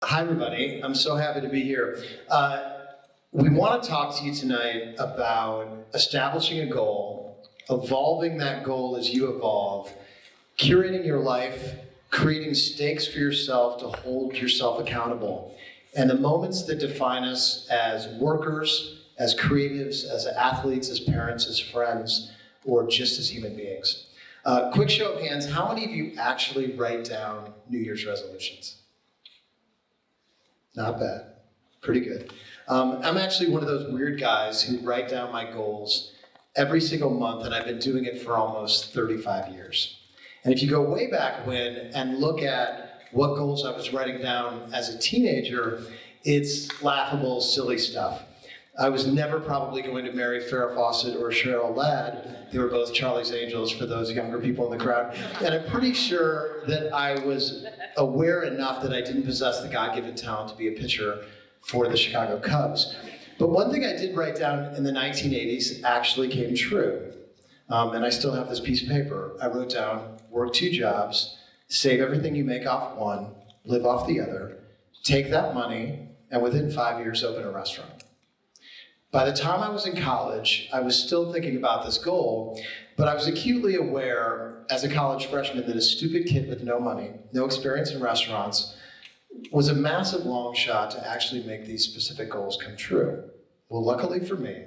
Hi, everybody. I'm so happy to be here. We want to talk to you tonight about establishing a goal, evolving that goal as you evolve, curating your life, creating stakes for yourself to hold yourself accountable, and the moments that define us as workers, as creatives, as athletes, as parents, as friends, or just as human beings. Quick show of hands, how many of you actually write down New Year's resolutions? Not bad, pretty good. I'm actually one of those weird guys who write down my goals every single month, and I've been doing it for almost 35 years. And if you go way back when and look at what goals I was writing down as a teenager, it's laughable, silly stuff. I was never probably going to marry Farrah Fawcett or Cheryl Ladd. They were both Charlie's Angels for those younger people in the crowd. And I'm pretty sure that I was aware enough that I didn't possess the God-given talent to be a pitcher for the Chicago Cubs. But one thing I did write down in the 1980s actually came true. And I still have this piece of paper. I wrote down, work 2 jobs, save everything you make off one, live off the other, take that money, and within 5 years open a restaurant. By the time I was in college, I was still thinking about this goal, but I was acutely aware as a college freshman that a stupid kid with no money, no experience in restaurants, was a massive long shot to actually make these specific goals come true. Well, luckily for me,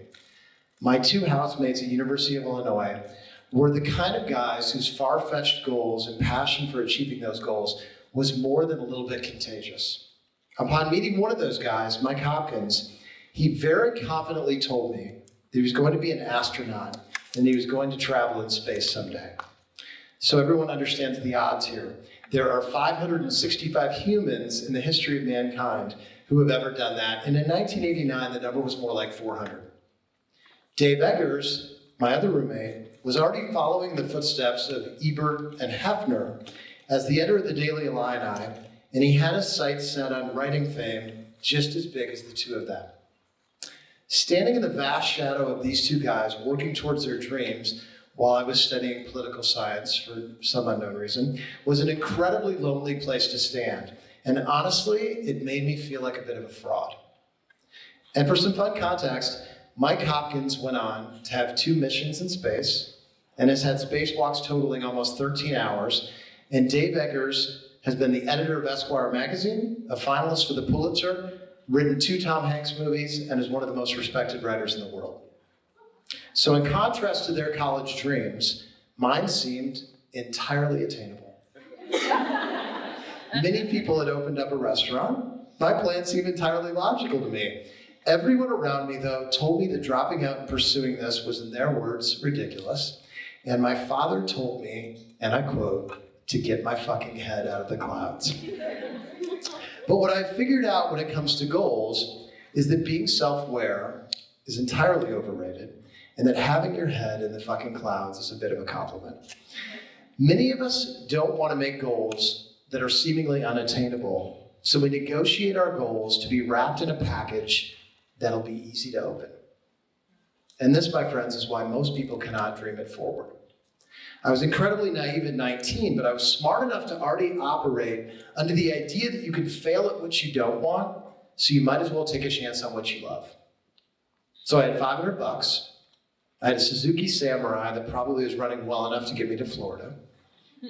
my 2 housemates at University of Illinois were the kind of guys whose far-fetched goals and passion for achieving those goals was more than a little bit contagious. Upon meeting one of those guys, Mike Hopkins, he very confidently told me that he was going to be an astronaut and he was going to travel in space someday. So everyone understands the odds here. There are 565 humans in the history of mankind who have ever done that, and in 1989 the number was more like 400. Dave Eggers, my other roommate, was already following the footsteps of Ebert and Hefner as the editor of the Daily Illini, and he had his sights set on writing fame just as big as the 2 of them. Standing in the vast shadow of these 2 guys working towards their dreams while I was studying political science for some unknown reason was an incredibly lonely place to stand. And honestly, it made me feel like a bit of a fraud. And for some fun context, Mike Hopkins went on to have 2 missions in space and has had spacewalks totaling almost 13 hours. And Dave Eggers has been the editor of Esquire magazine, a finalist for the Pulitzer, written 2 Tom Hanks movies, and is one of the most respected writers in the world. So in contrast to their college dreams, mine seemed entirely attainable. Many people had opened up a restaurant. My plan seemed entirely logical to me. Everyone around me, though, told me that dropping out and pursuing this was, in their words, ridiculous. And my father told me, and I quote, to get my fucking head out of the clouds. But what I figured out when it comes to goals is that being self-aware is entirely overrated, and that having your head in the fucking clouds is a bit of a compliment. Many of us don't want to make goals that are seemingly unattainable, so we negotiate our goals to be wrapped in a package that'll be easy to open. And this, my friends, is why most people cannot dream it forward. I was incredibly naive at 19, but I was smart enough to already operate under the idea that you can fail at what you don't want, so you might as well take a chance on what you love. So I had $500. I had a Suzuki Samurai that probably was running well enough to get me to Florida.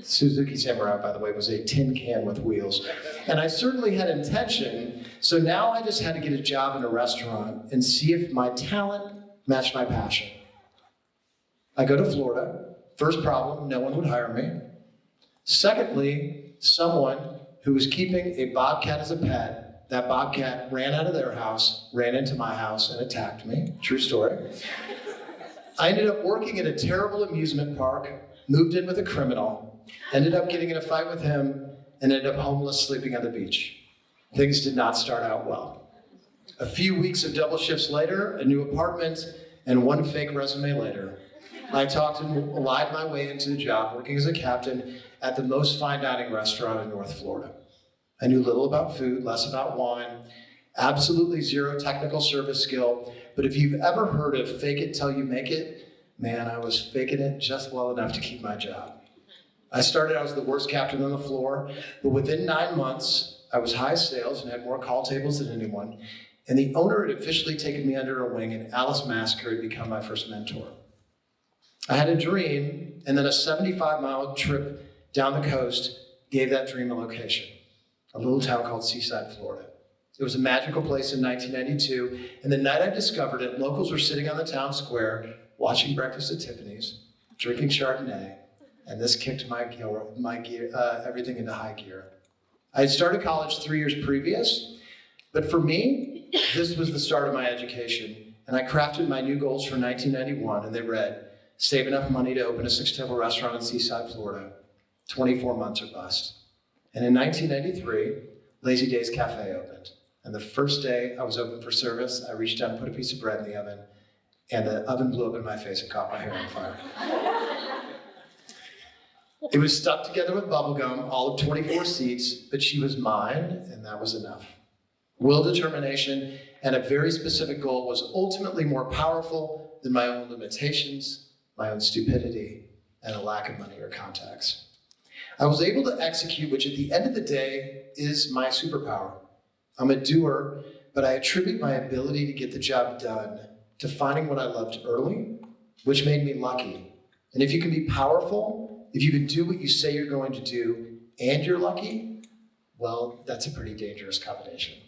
Suzuki Samurai, by the way, was a tin can with wheels. And I certainly had intention, so now I just had to get a job in a restaurant and see if my talent matched my passion. I go to Florida. First problem, no one would hire me. Secondly, someone who was keeping a bobcat as a pet, that bobcat ran out of their house, ran into my house, and attacked me. True story. I ended up working at a terrible amusement park, moved in with a criminal, ended up getting in a fight with him, and ended up homeless sleeping on the beach. Things did not start out well. A few weeks of double shifts later, a new apartment, and 1 fake resume later, I talked and lied my way into the job working as a captain at the most fine dining restaurant in North Florida. I knew little about food, less about wine, absolutely 0 technical service skill, but if you've ever heard of fake it till you make it, man, I was faking it just well enough to keep my job. I started out as the worst captain on the floor, but within 9 months, I was high sales and had more call tables than anyone, and the owner had officially taken me under her wing, and Alice Masker had become my first mentor. I had a dream, and then a 75-mile trip down the coast gave that dream a location, a little town called Seaside, Florida. It was a magical place in 1992, and the night I discovered it, locals were sitting on the town square, watching Breakfast at Tiffany's, drinking Chardonnay, and this kicked my gear, everything into high gear. I had started college 3 years previous, but for me, this was the start of my education, and I crafted my new goals for 1991, and they read, save enough money to open a 6-table restaurant in Seaside, Florida, 24 months or bust. And in 1993, Lazy Days Cafe opened. And the first day I was open for service, I reached out and put a piece of bread in the oven, and the oven blew up in my face and caught my hair on fire. It was stuck together with bubble gum, all of 24 seats, but she was mine, and that was enough. Will, determination, and a very specific goal was ultimately more powerful than my own limitations, my own stupidity, and a lack of money or contacts. I was able to execute, which at the end of the day is my superpower. I'm a doer, but I attribute my ability to get the job done to finding what I loved early, which made me lucky. And if you can be powerful, if you can do what you say you're going to do, and you're lucky, well, that's a pretty dangerous combination.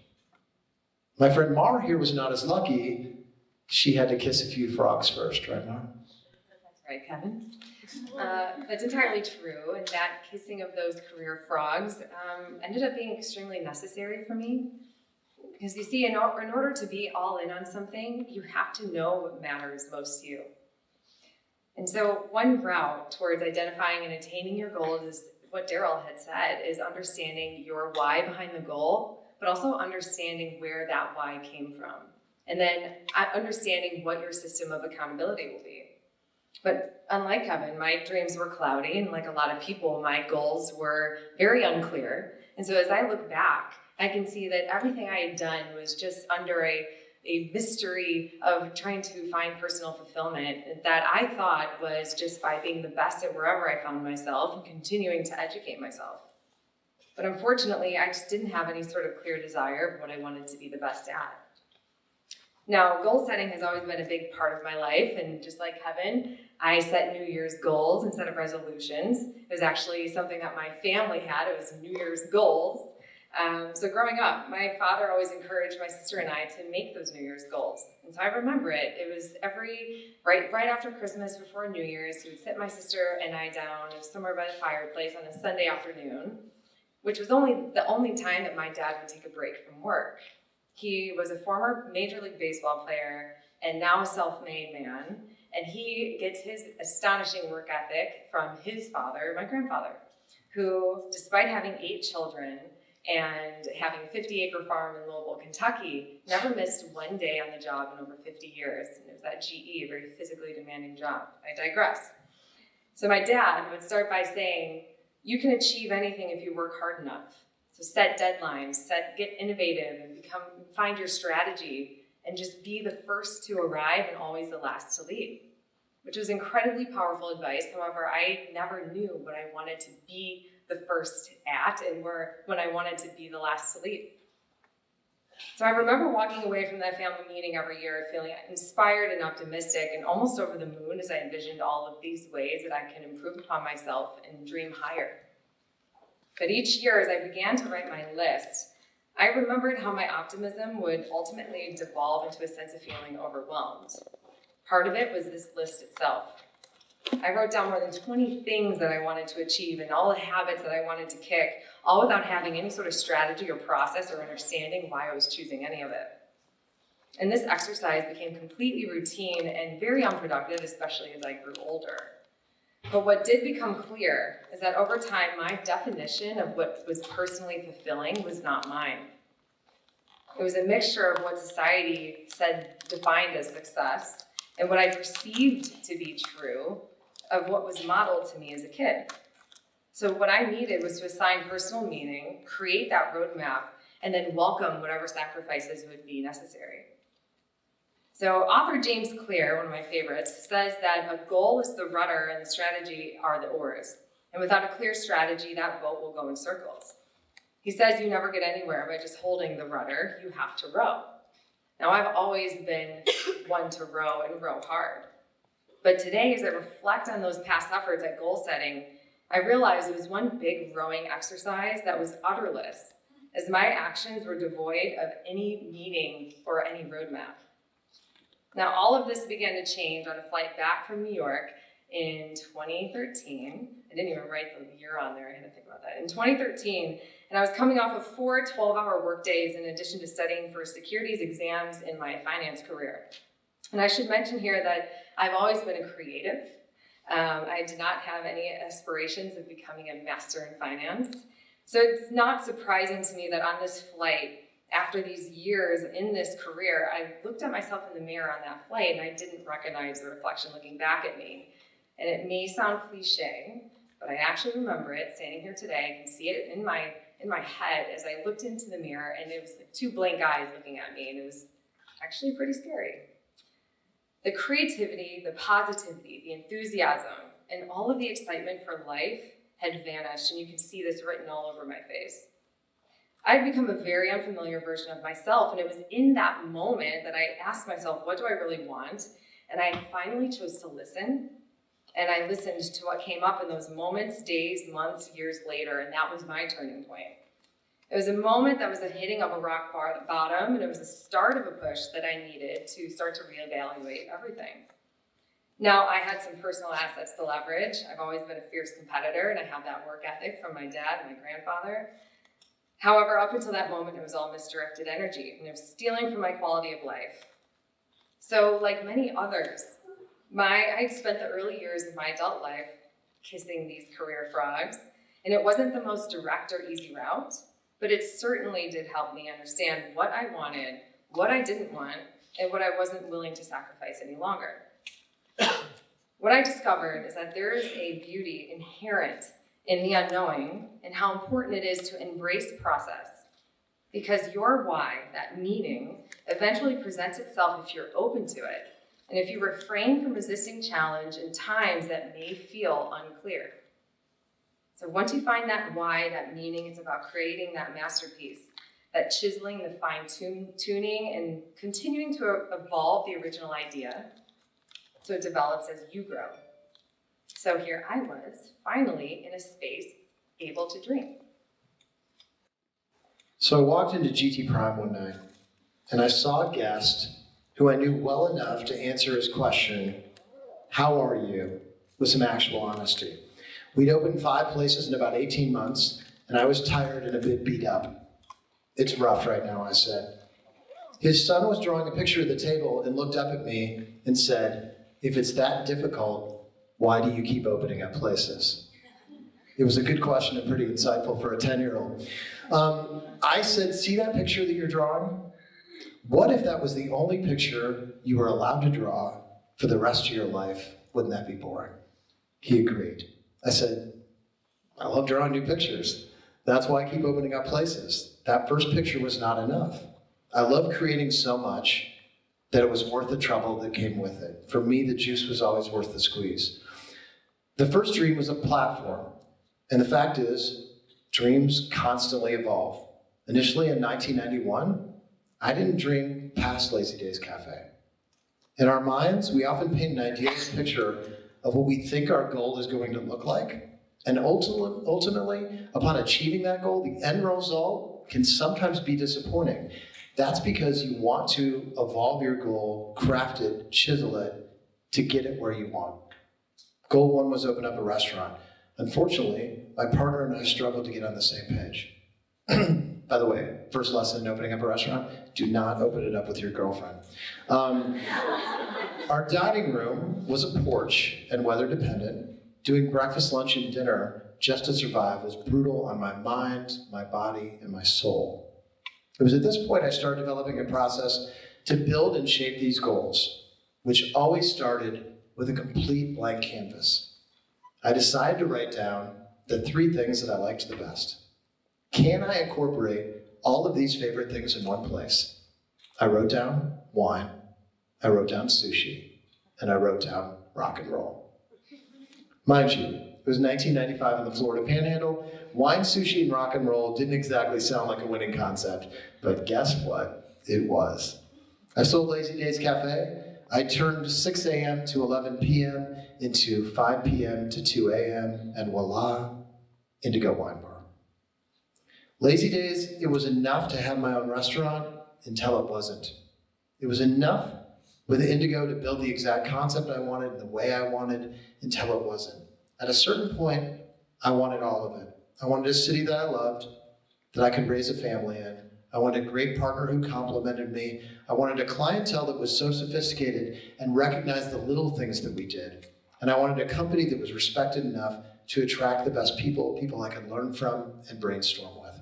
My friend Mar here was not as lucky. She had to kiss a few frogs first, right, Mar? That's right, Kevin. That's entirely true, and that kissing of those career frogs ended up being extremely necessary for me. Because you see, in order to be all in on something, you have to know what matters most to you. And so one route towards identifying and attaining your goals is what Daryl had said, is understanding your why behind the goal, but also understanding where that why came from. And then understanding what your system of accountability will be. But unlike Kevin, my dreams were cloudy, and like a lot of people, my goals were very unclear. And so as I look back, I can see that everything I had done was just under a mystery of trying to find personal fulfillment that I thought was just by being the best at wherever I found myself and continuing to educate myself. But unfortunately, I just didn't have any sort of clear desire of what I wanted to be the best at. Now, goal setting has always been a big part of my life, and just like Kevin, I set New Year's goals instead of resolutions. It was actually something that my family had. It was New Year's goals. So growing up, my father always encouraged my sister and I to make those New Year's goals. And so I remember it. It was right after Christmas, before New Year's, he would sit my sister and I down somewhere by the fireplace on a Sunday afternoon, which was the only time that my dad would take a break from work. He was a former Major League Baseball player and now a self-made man, and he gets his astonishing work ethic from his father, my grandfather, who, despite having 8 children and having a 50-acre farm in Louisville, Kentucky, never missed one day on the job in over 50 years. And it was that GE, a very physically demanding job. I digress. So my dad would start by saying, you can achieve anything if you work hard enough. So set deadlines, get innovative, and find your strategy, and just be the first to arrive and always the last to leave, which was incredibly powerful advice. However, I never knew what I wanted to be the first at and when I wanted to be the last to leave. So I remember walking away from that family meeting every year feeling inspired and optimistic and almost over the moon as I envisioned all of these ways that I can improve upon myself and dream higher. But each year, as I began to write my list, I remembered how my optimism would ultimately devolve into a sense of feeling overwhelmed. Part of it was this list itself. I wrote down more than 20 things that I wanted to achieve and all the habits that I wanted to kick, all without having any sort of strategy or process or understanding why I was choosing any of it. And this exercise became completely routine and very unproductive, especially as I grew older. But what did become clear is that over time, my definition of what was personally fulfilling was not mine. It was a mixture of what society said defined as success and what I perceived to be true of what was modeled to me as a kid. So what I needed was to assign personal meaning, create that roadmap, and then welcome whatever sacrifices would be necessary. So author James Clear, one of my favorites, says that a goal is the rudder and the strategy are the oars. And without a clear strategy, that boat will go in circles. He says you never get anywhere by just holding the rudder, you have to row. Now, I've always been one to row and row hard. But today, as I reflect on those past efforts at goal setting, I realized it was one big rowing exercise that was utterless, as my actions were devoid of any meaning or any roadmap. Now, all of this began to change on a flight back from New York in 2013. I didn't even write the year on there, I had to think about that. In 2013, and I was coming off of 4 12-hour workdays in addition to studying for securities exams in my finance career. And I should mention here that I've always been a creative. I did not have any aspirations of becoming a master in finance. So it's not surprising to me that on this flight, after these years in this career, I looked at myself in the mirror on that flight and I didn't recognize the reflection looking back at me. And it may sound cliche, but I actually remember it standing here today. I can see it in my head as I looked into the mirror, and it was like 2 blank eyes looking at me, and it was actually pretty scary. The creativity, the positivity, the enthusiasm, and all of the excitement for life had vanished, and you can see this written all over my face. I had become a very unfamiliar version of myself, and it was in that moment that I asked myself, what do I really want? And I finally chose to listen, and I listened to what came up in those moments, days, months, years later, and that was my turning point. It was a moment that was a hitting of a rock bottom, and it was the start of a push that I needed to start to reevaluate everything. Now, I had some personal assets to leverage. I've always been a fierce competitor, and I have that work ethic from my dad and my grandfather. However, up until that moment, it was all misdirected energy, and it was stealing from my quality of life. So, like many others, I spent the early years of my adult life kissing these career frogs, and it wasn't the most direct or easy route, but it certainly did help me understand what I wanted, what I didn't want, and what I wasn't willing to sacrifice any longer. What I discovered is that there is a beauty inherent in the unknowing and how important it is to embrace process. Because your why, that meaning, eventually presents itself if you're open to it, and if you refrain from resisting challenge in times that may feel unclear. So once you find that why, that meaning, it's about creating that masterpiece, that chiseling, the fine-tuning, and continuing to evolve the original idea so it develops as you grow. So here I was, finally in a space able to dream. So I walked into GT Prime one night, and I saw a guest who I knew well enough to answer his question, "How are you?" with some actual honesty. We'd opened 5 places in about 18 months, and I was tired and a bit beat up. "It's rough right now," I said. His son was drawing a picture of the table and looked up at me and said, "If it's that difficult, why do you keep opening up places?" It was a good question and pretty insightful for a 10-year-old. I said, "See that picture that you're drawing? What if that was the only picture you were allowed to draw for the rest of your life? Wouldn't that be boring?" He agreed. I said, "I love drawing new pictures. That's why I keep opening up places. That first picture was not enough. I love creating so much that it was worth the trouble that came with it. For me, the juice was always worth the squeeze." The first dream was a platform. And the fact is, dreams constantly evolve. Initially in 1991, I didn't dream past Lazy Days Cafe. In our minds, we often paint an idealized picture of what we think our goal is going to look like. And ultimately, upon achieving that goal, the end result can sometimes be disappointing. That's because you want to evolve your goal, craft it, chisel it, to get it where you want. Goal 1 was open up a restaurant. Unfortunately, my partner and I struggled to get on the same page. By the way, first lesson in opening up a restaurant, do not open it up with your girlfriend. Our dining room was a porch and weather dependent. Doing breakfast, lunch, and dinner just to survive was brutal on my mind, my body, and my soul. It was at this point I started developing a process to build and shape these goals, which always started with a complete blank canvas. I decided to write down the 3 things that I liked the best. Can I incorporate all of these favorite things in one place? I wrote down wine, I wrote down sushi, and I wrote down rock and roll. Mind you, it was 1995 in the Florida Panhandle, wine, sushi, and rock and roll didn't exactly sound like a winning concept, but guess what? It was. I sold Lazy Days Cafe. I turned 6 a.m. to 11 p.m. into 5 p.m. to 2 a.m. and voila, Indigo Wine Bar. Lazy Days, it was enough to have my own restaurant until it wasn't. It was enough with Indigo to build the exact concept I wanted and the way I wanted until it wasn't. At a certain point, I wanted all of it. I wanted a city that I loved, that I could raise a family in. I wanted a great partner who complimented me. I wanted a clientele that was so sophisticated and recognized the little things that we did. And I wanted a company that was respected enough to attract the best people I could learn from and brainstorm with.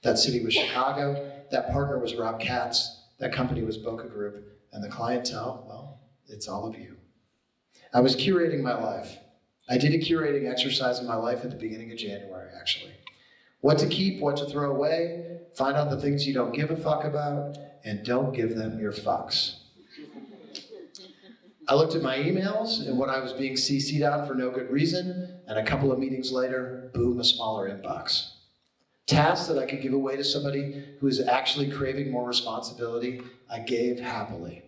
That city was Chicago, that partner was Rob Katz, that company was Boka Group, and the clientele, well, it's all of you. I was curating my life. I did a curating exercise in my life at the beginning of January, actually. What to keep, what to throw away, find out the things you don't give a fuck about, and don't give them your fucks. I looked at my emails and what I was being CC'd on for no good reason, and a couple of meetings later, boom, a smaller inbox. Tasks that I could give away to somebody who is actually craving more responsibility, I gave happily.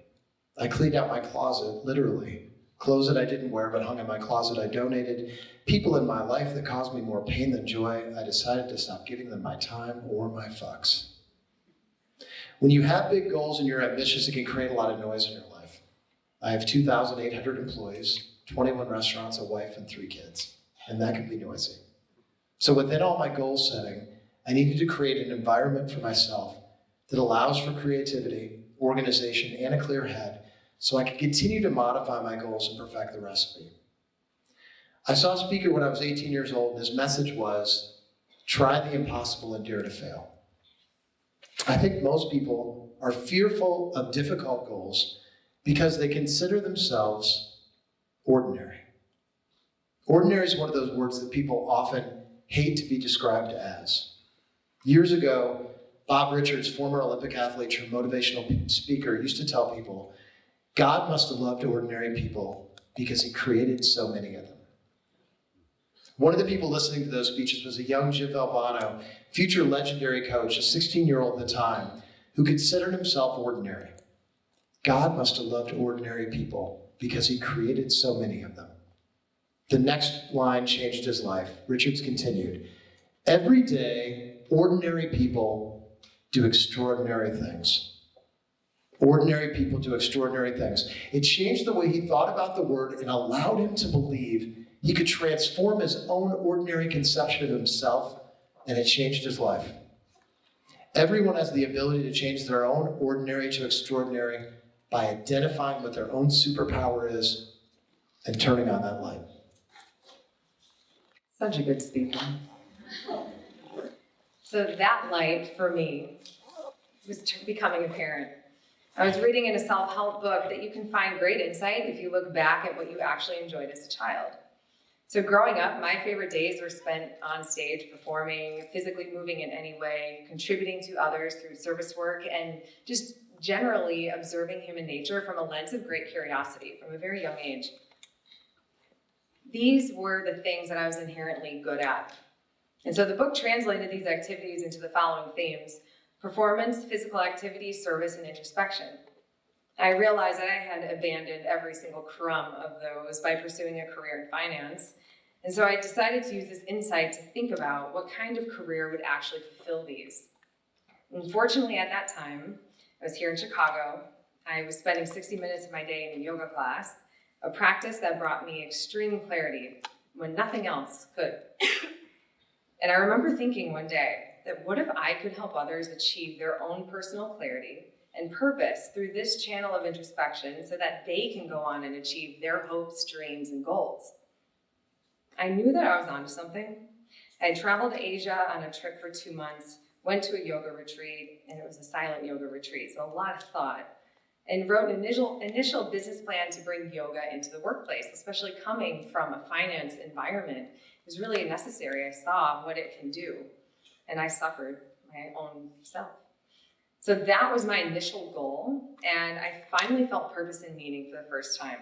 I cleaned out my closet, literally. Clothes that I didn't wear but hung in my closet I donated. People in my life that caused me more pain than joy, I decided to stop giving them my time or my fucks. When you have big goals and you're ambitious, it can create a lot of noise in your life. I have 2,800 employees, 21 restaurants, a wife, and 3 kids, and that can be noisy. So within all my goal setting, I needed to create an environment for myself that allows for creativity, organization, and a clear head so I could continue to modify my goals and perfect the recipe. I saw a speaker when I was 18 years old, and his message was, try the impossible and dare to fail. I think most people are fearful of difficult goals because they consider themselves ordinary. Ordinary is one of those words that people often hate to be described as. Years ago, Bob Richards, former Olympic athlete turned motivational speaker, used to tell people, God must have loved ordinary people because he created so many of them. One of the people listening to those speeches was a young Jim Valvano, future legendary coach, a 16-year-old at the time, who considered himself ordinary. God must have loved ordinary people because he created so many of them. The next line changed his life. Richards continued, every day, ordinary people do extraordinary things. Ordinary people do extraordinary things. It changed the way he thought about the word and allowed him to believe he could transform his own ordinary conception of himself, and it changed his life. Everyone has the ability to change their own ordinary to extraordinary by identifying what their own superpower is and turning on that light. Such a good speaker. So that light, for me, was becoming apparent. I was reading in a self-help book that you can find great insight if you look back at what you actually enjoyed as a child. So growing up, my favorite days were spent on stage, performing, physically moving in any way, contributing to others through service work, and just generally observing human nature from a lens of great curiosity from a very young age. These were the things that I was inherently good at. And so the book translated these activities into the following themes: performance, physical activity, service, and introspection. I realized that I had abandoned every single crumb of those by pursuing a career in finance. And so I decided to use this insight to think about what kind of career would actually fulfill these. Unfortunately, at that time, I was here in Chicago. I was spending 60 minutes of my day in a yoga class, a practice that brought me extreme clarity when nothing else could. And I remember thinking one day that what if I could help others achieve their own personal clarity and purpose through this channel of introspection so that they can go on and achieve their hopes, dreams, and goals. I knew that I was onto something. I had traveled to Asia on a trip for 2 months, went to a yoga retreat, and it was a silent yoga retreat, so a lot of thought, and wrote an initial business plan to bring yoga into the workplace, especially coming from a finance environment. It was really necessary. I saw what it can do, and I suffered my own self. So that was my initial goal, and I finally felt purpose and meaning for the first time.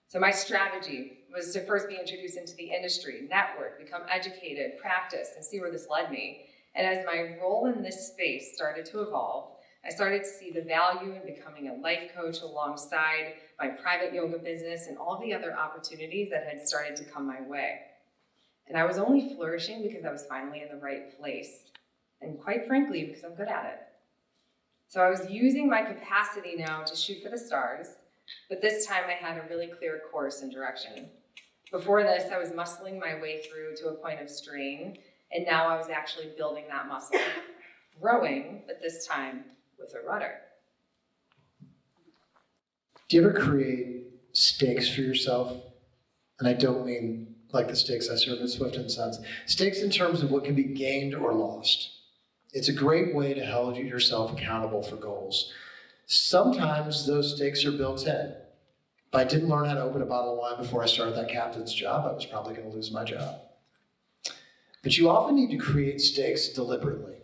So my strategy was to first be introduced into the industry, network, become educated, practice, and see where this led me. And as my role in this space started to evolve, I started to see the value in becoming a life coach alongside my private yoga business and all the other opportunities that had started to come my way. And I was only flourishing because I was finally in the right place. And quite frankly, because I'm good at it. So I was using my capacity now to shoot for the stars, but this time I had a really clear course and direction. Before this, I was muscling my way through to a point of strain, and now I was actually building that muscle, rowing, but this time with a rudder. Do you ever create stakes for yourself? And I don't mean like the stakes I serve at Swift & Sons. Stakes in terms of what can be gained or lost. It's a great way to hold yourself accountable for goals. Sometimes those stakes are built in. If I didn't learn how to open a bottle of wine before I started that captain's job, I was probably going to lose my job. But you often need to create stakes deliberately.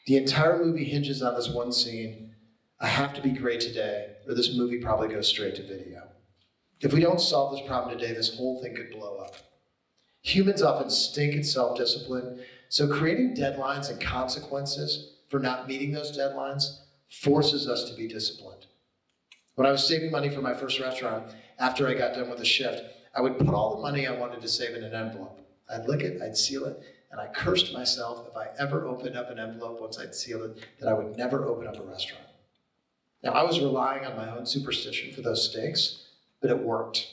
The entire movie hinges on this one scene. I have to be great today, or this movie probably goes straight to video. If we don't solve this problem today, this whole thing could blow up. Humans often stink at self-discipline, so creating deadlines and consequences for not meeting those deadlines forces us to be disciplined. When I was saving money for my first restaurant, after I got done with a shift, I would put all the money I wanted to save in an envelope. I'd lick it, I'd seal it, and I cursed myself if I ever opened up an envelope once I'd sealed it, that I would never open up a restaurant. Now, I was relying on my own superstition for those stakes, but it worked.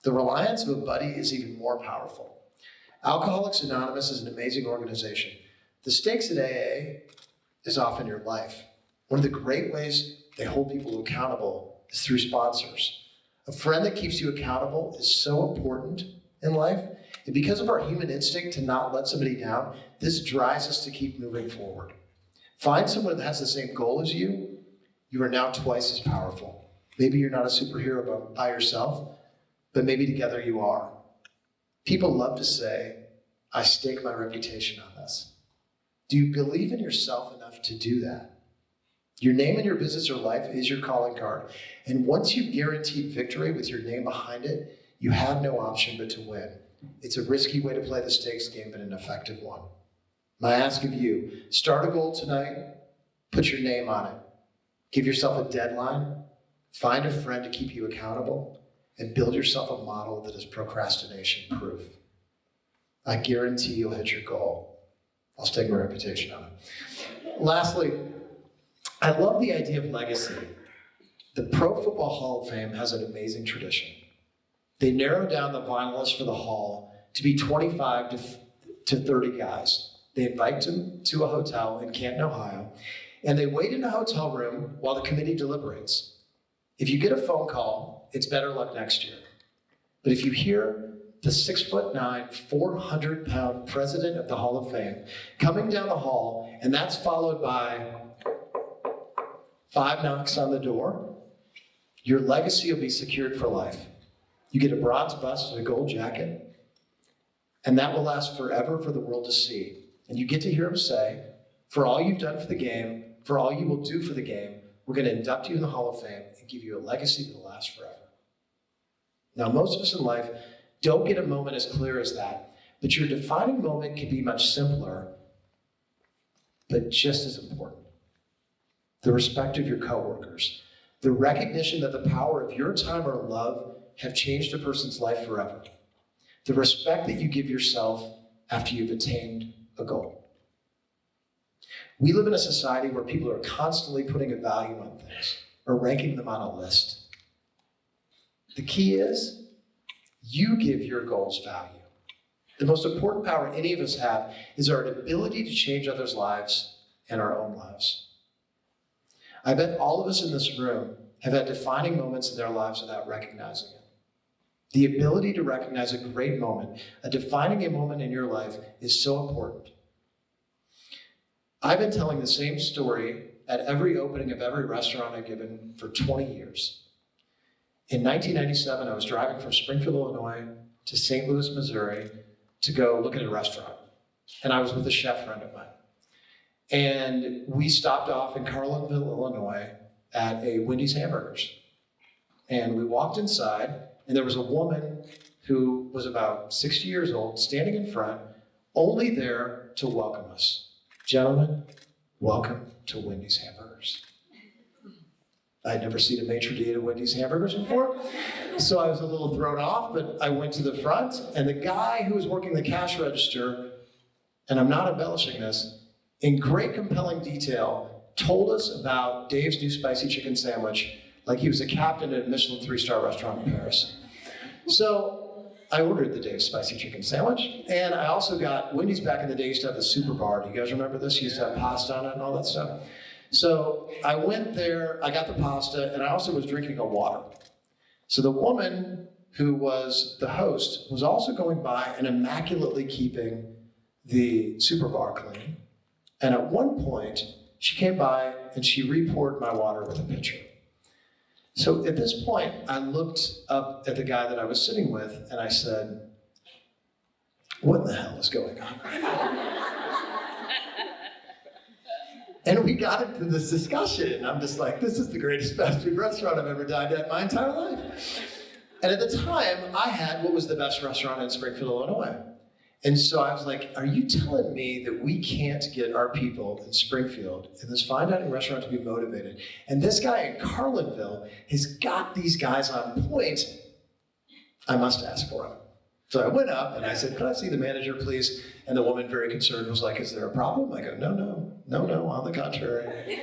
The reliance of a buddy is even more powerful. Alcoholics Anonymous is an amazing organization. The stakes at AA is often your life. One of the great ways they hold people accountable is through sponsors. A friend that keeps you accountable is so important in life, and because of our human instinct to not let somebody down, this drives us to keep moving forward. Find someone that has the same goal as you are now twice as powerful. Maybe you're not a superhero by yourself, but maybe together you are. People love to say, I stake my reputation on this. Do you believe in yourself enough to do that? Your name in your business or life is your calling card. And once you've guaranteed victory with your name behind it, you have no option but to win. It's a risky way to play the stakes game, but an effective one. My ask of you, start a goal tonight, put your name on it. Give yourself a deadline, find a friend to keep you accountable, and build yourself a model that is procrastination proof. I guarantee you'll hit your goal. I'll stake my reputation on it. Lastly, I love the idea of legacy. The Pro Football Hall of Fame has an amazing tradition. They narrow down the finalists for the Hall to be 25 to 30 guys. They invite them to a hotel in Canton, Ohio, and they wait in a hotel room while the committee deliberates. If you get a phone call, it's better luck next year. But if you hear the 6'9", 400-pound president of the Hall of Fame coming down the hall, and that's followed by 5 knocks on the door, your legacy will be secured for life. You get a bronze bust and a gold jacket, and that will last forever for the world to see. And you get to hear him say, for all you've done for the game, for all you will do for the game, we're going to induct you in the Hall of Fame and give you a legacy that will last forever. Now, most of us in life don't get a moment as clear as that, but your defining moment can be much simpler, but just as important. The respect of your coworkers, the recognition that the power of your time or love have changed a person's life forever, the respect that you give yourself after you've attained a goal. We live in a society where people are constantly putting a value on things or ranking them on a list. The key is, you give your goals value. The most important power any of us have is our ability to change others' lives and our own lives. I bet all of us in this room have had defining moments in their lives without recognizing it. The ability to recognize a great moment, a defining moment in your life, is so important. I've been telling the same story at every opening of every restaurant I've given for 20 years. In 1997, I was driving from Springfield, Illinois to St. Louis, Missouri to go look at a restaurant. And I was with a chef friend of mine. And we stopped off in Carlinville, Illinois at a Wendy's Hamburgers. And we walked inside, and there was a woman who was about 60 years old, standing in front, only there to welcome us. Gentlemen, welcome to Wendy's Hamburgers. I'd never seen a maitre d' at Wendy's Hamburgers before, so I was a little thrown off, but I went to the front, and the guy who was working the cash register, and I'm not embellishing this, in great compelling detail, told us about Dave's new spicy chicken sandwich like he was a captain at a Michelin 3-star restaurant in Paris. So I ordered the Dave's spicy chicken sandwich, and I also got, Wendy's back in the day used to have the super bar. Do you guys remember this? You used to have pasta on it and all that stuff. So I went there, I got the pasta, and I also was drinking a water. So the woman who was the host was also going by and immaculately keeping the super bar clean. And at one point, she came by and she re-poured my water with a pitcher. So at this point, I looked up at the guy that I was sitting with and I said, what in the hell is going on right now? And we got into this discussion. I'm just like, this is the greatest fast food restaurant I've ever dined at in my entire life. And at the time, I had what was the best restaurant in Springfield, Illinois. And so I was like, are you telling me that we can't get our people in Springfield in this fine dining restaurant to be motivated? And this guy in Carlinville has got these guys on point. I must ask for him. So I went up and I said, could I see the manager, please? And the woman, very concerned, was like, is there a problem? I go, no, on the contrary.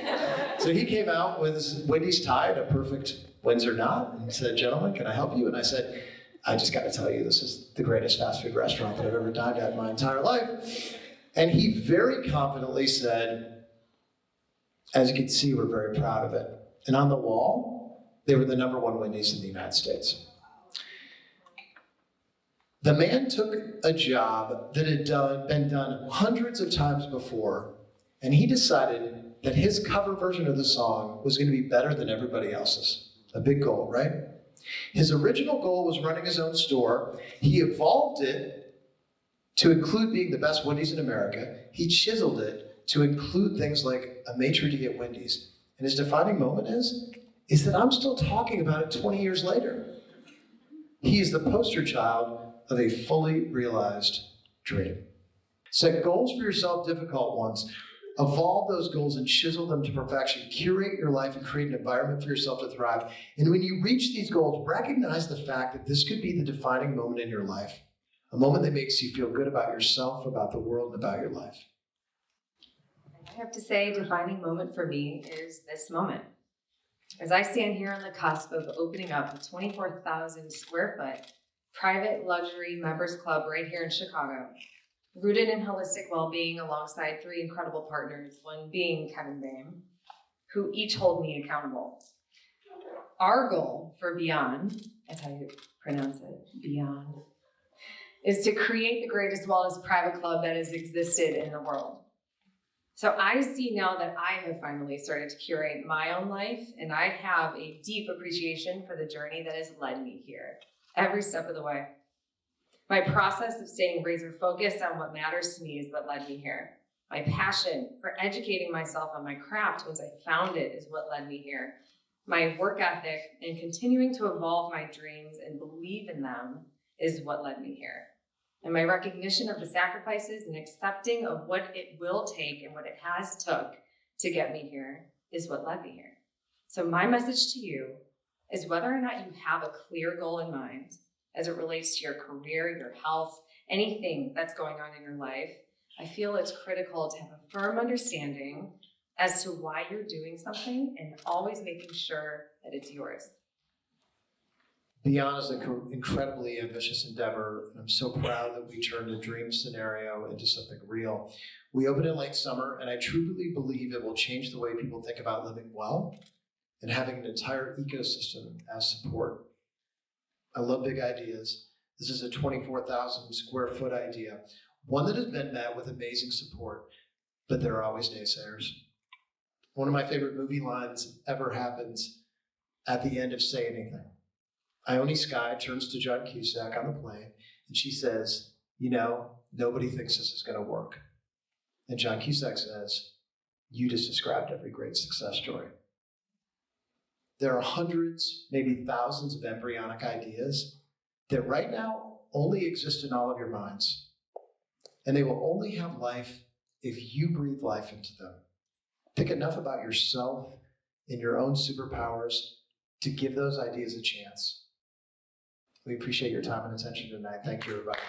So he came out with his Wendy's tie, a perfect Windsor knot, and said, gentlemen, can I help you? And I said, I just got to tell you, this is the greatest fast food restaurant that I've ever dined at in my entire life. And he very confidently said, as you can see, we're very proud of it. And on the wall, they were the #1 Wendy's in the United States. The man took a job that had been done hundreds of times before, and he decided that his cover version of the song was going to be better than everybody else's. A big goal, right? His original goal was running his own store. He evolved it to include being the best Wendy's in America. He chiseled it to include things like a maitre d' at Wendy's. And his defining moment is that I'm still talking about it 20 years later. He is the poster child of a fully realized dream. Set goals for yourself, difficult ones. Evolve those goals and chisel them to perfection. Curate your life and create an environment for yourself to thrive. And when you reach these goals, recognize the fact that this could be the defining moment in your life. A moment that makes you feel good about yourself, about the world, and about your life. I have to say, defining moment for me is this moment. As I stand here on the cusp of opening up a 24,000 square foot private luxury members club right here in Chicago, rooted in holistic well-being alongside 3 incredible partners, one being Kevin Boehm, who each hold me accountable. Our goal for BIÂN, that's how you pronounce it, BIÂN, is to create the greatest wellness private club that has existed in the world. So I see now that I have finally started to curate my own life, and I have a deep appreciation for the journey that has led me here, every step of the way. My process of staying razor focused on what matters to me is what led me here. My passion for educating myself on my craft once I found it is what led me here. My work ethic and continuing to evolve my dreams and believe in them is what led me here. And my recognition of the sacrifices and accepting of what it will take and what it has took to get me here is what led me here. So my message to you is whether or not you have a clear goal in mind as it relates to your career, your health, anything that's going on in your life, I feel it's critical to have a firm understanding as to why you're doing something and always making sure that it's yours. BIÂN is an incredibly ambitious endeavor, and I'm so proud that we turned a dream scenario into something real. We opened in late summer, and I truly believe it will change the way people think about living well and having an entire ecosystem as support. I love big ideas. This is a 24,000 square foot idea, one that has been met with amazing support, but there are always naysayers. One of my favorite movie lines ever happens at the end of Say Anything. Ione Skye turns to John Cusack on the plane, and she says, you know, nobody thinks this is going to work. And John Cusack says, you just described every great success story. there are hundreds, maybe thousands of embryonic ideas that right now only exist in all of your minds. And they will only have life if you breathe life into them. Think enough about yourself and your own superpowers to give those ideas a chance. We appreciate your time and attention tonight. Thank you, everybody.